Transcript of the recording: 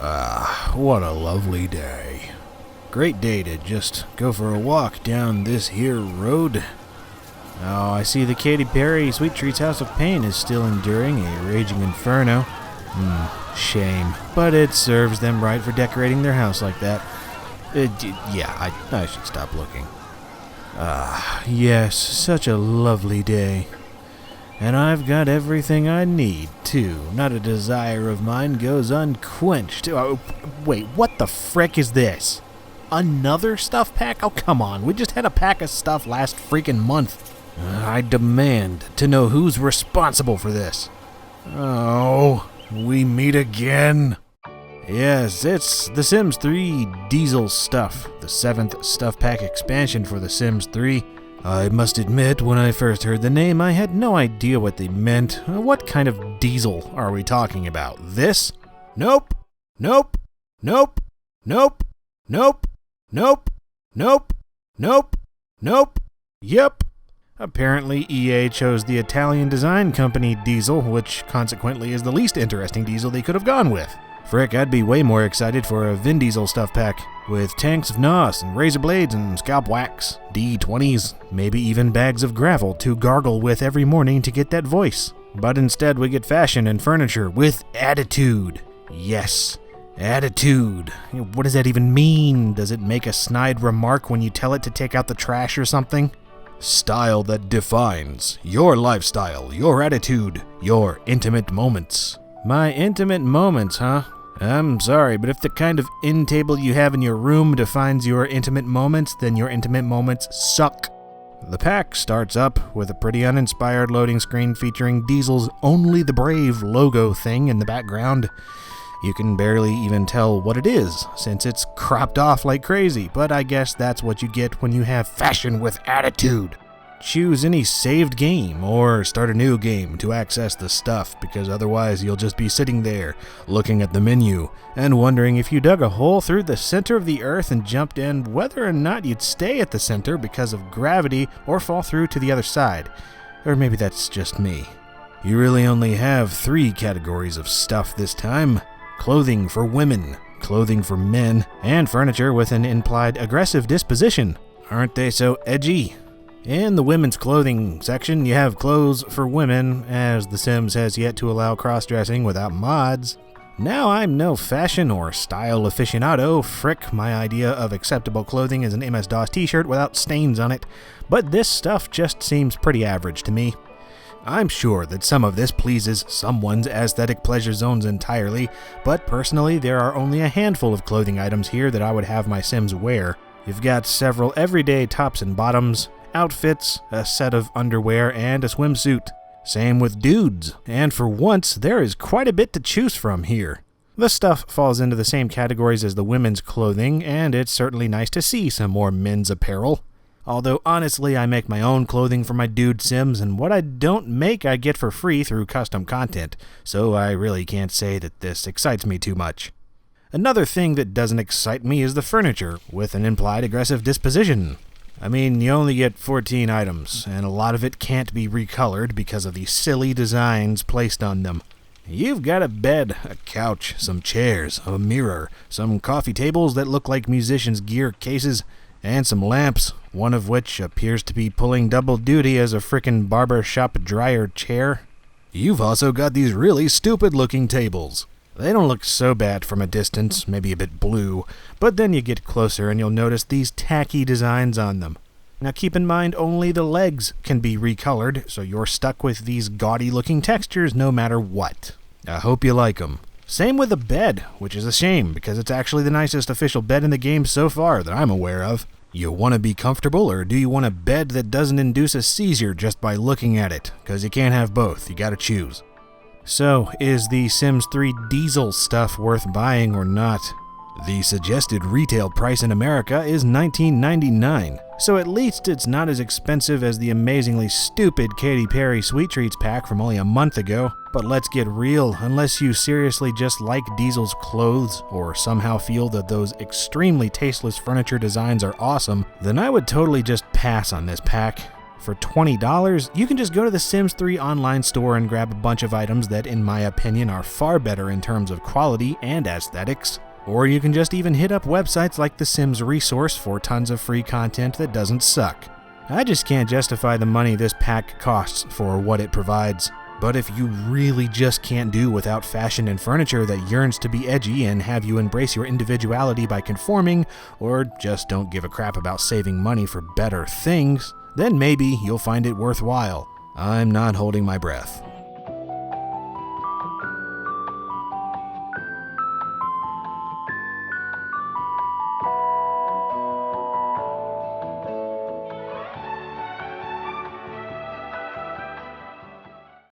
What a lovely day. Great day to just go for a walk down this here road. Oh, I see the Katy Perry Sweet Treats House of Pain is still enduring a raging inferno. Shame. But it serves them right for decorating their house like that. I should stop looking. Yes, such a lovely day. And I've got everything I need, too. Not a desire of mine goes unquenched. Oh, wait, what the frick is this? Another stuff pack? Oh, come on. We just had a pack of stuff last freaking month. I demand to know who's responsible for this. Oh, we meet again? Yes, it's The Sims 3 Diesel Stuff, the 7th stuff pack expansion for The Sims 3. I must admit, when I first heard the name, I had no idea what they meant. What kind of diesel are we talking about? This? Nope. Nope. Nope. Nope. Nope. Nope. Nope. Nope. Nope. Yep. Apparently, EA chose the Italian design company Diesel, which consequently is the least interesting diesel they could have gone with. Frick, I'd be way more excited for a Vin Diesel stuff pack, with tanks of NOS and razor blades and scalp wax, D20s, maybe even bags of gravel to gargle with every morning to get that voice. But instead we get fashion and furniture with attitude. Yes, attitude. What does that even mean? Does it make a snide remark when you tell it to take out the trash or something? Style that defines your lifestyle, your attitude, your intimate moments. My intimate moments, huh? I'm sorry, but if the kind of end table you have in your room defines your intimate moments, then your intimate moments suck. The pack starts up with a pretty uninspired loading screen featuring Diesel's Only the Brave logo thing in the background. You can barely even tell what it is, since it's cropped off like crazy, but I guess that's what you get when you have fashion with attitude. Choose any saved game or start a new game to access the stuff, because otherwise you'll just be sitting there looking at the menu and wondering if you dug a hole through the center of the earth and jumped in, whether or not you'd stay at the center because of gravity or fall through to the other side. Or maybe that's just me. You really only have 3 categories of stuff this time: clothing for women, clothing for men, and furniture with an implied aggressive disposition. Aren't they so edgy? In the women's clothing section, you have clothes for women, as The Sims has yet to allow cross-dressing without mods. Now, I'm no fashion or style aficionado. Frick, my idea of acceptable clothing is an MS-DOS t-shirt without stains on it, but this stuff just seems pretty average to me. I'm sure that some of this pleases someone's aesthetic pleasure zones entirely, but personally, there are only a handful of clothing items here that I would have my Sims wear. You've got several everyday tops and bottoms, outfits, a set of underwear, and a swimsuit. Same with dudes, and for once, there is quite a bit to choose from here. The stuff falls into the same categories as the women's clothing, and it's certainly nice to see some more men's apparel. Although honestly, I make my own clothing for my dude Sims, and what I don't make I get for free through custom content, so I really can't say that this excites me too much. Another thing that doesn't excite me is the furniture, with an implied aggressive disposition. I mean, you only get 14 items, and a lot of it can't be recolored because of the silly designs placed on them. You've got a bed, a couch, some chairs, a mirror, some coffee tables that look like musicians' gear cases, and some lamps, one of which appears to be pulling double duty as a frickin' barber shop dryer chair. You've also got these really stupid-looking tables. They don't look so bad from a distance, maybe a bit blue, but then you get closer and you'll notice these tacky designs on them. Now keep in mind only the legs can be recolored, so you're stuck with these gaudy-looking textures no matter what. I hope you like them. Same with the bed, which is a shame because it's actually the nicest official bed in the game so far that I'm aware of. You want to be comfortable, or do you want a bed that doesn't induce a seizure just by looking at it? Because you can't have both, you gotta choose. So, is the Sims 3 Diesel stuff worth buying or not? The suggested retail price in America is $19.99, so at least it's not as expensive as the amazingly stupid Katy Perry Sweet Treats pack from only a month ago. But let's get real, unless you seriously just like Diesel's clothes, or somehow feel that those extremely tasteless furniture designs are awesome, then I would totally just pass on this pack. For $20, you can just go to the Sims 3 online store and grab a bunch of items that, in my opinion, are far better in terms of quality and aesthetics. Or you can just even hit up websites like the Sims Resource for tons of free content that doesn't suck. I just can't justify the money this pack costs for what it provides. But if you really just can't do without fashion and furniture that yearns to be edgy and have you embrace your individuality by conforming, or just don't give a crap about saving money for better things, then maybe you'll find it worthwhile. I'm not holding my breath.